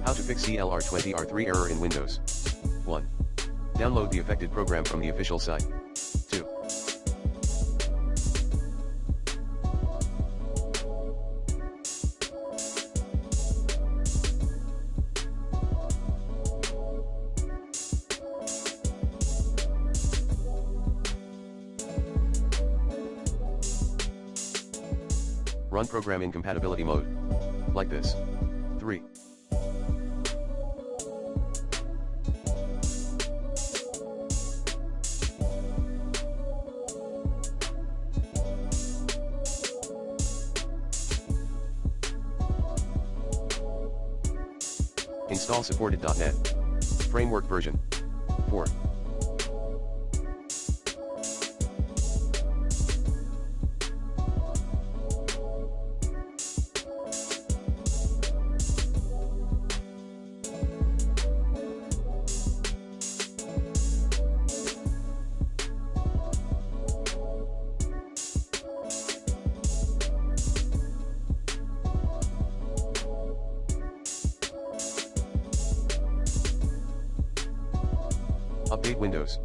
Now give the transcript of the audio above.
How to fix CLR20R3 error in Windows. 1. Download the affected program from the official site. 2. Run program in compatibility mode. Like this. 3. Install supported.NET Framework version 4. Update Windows.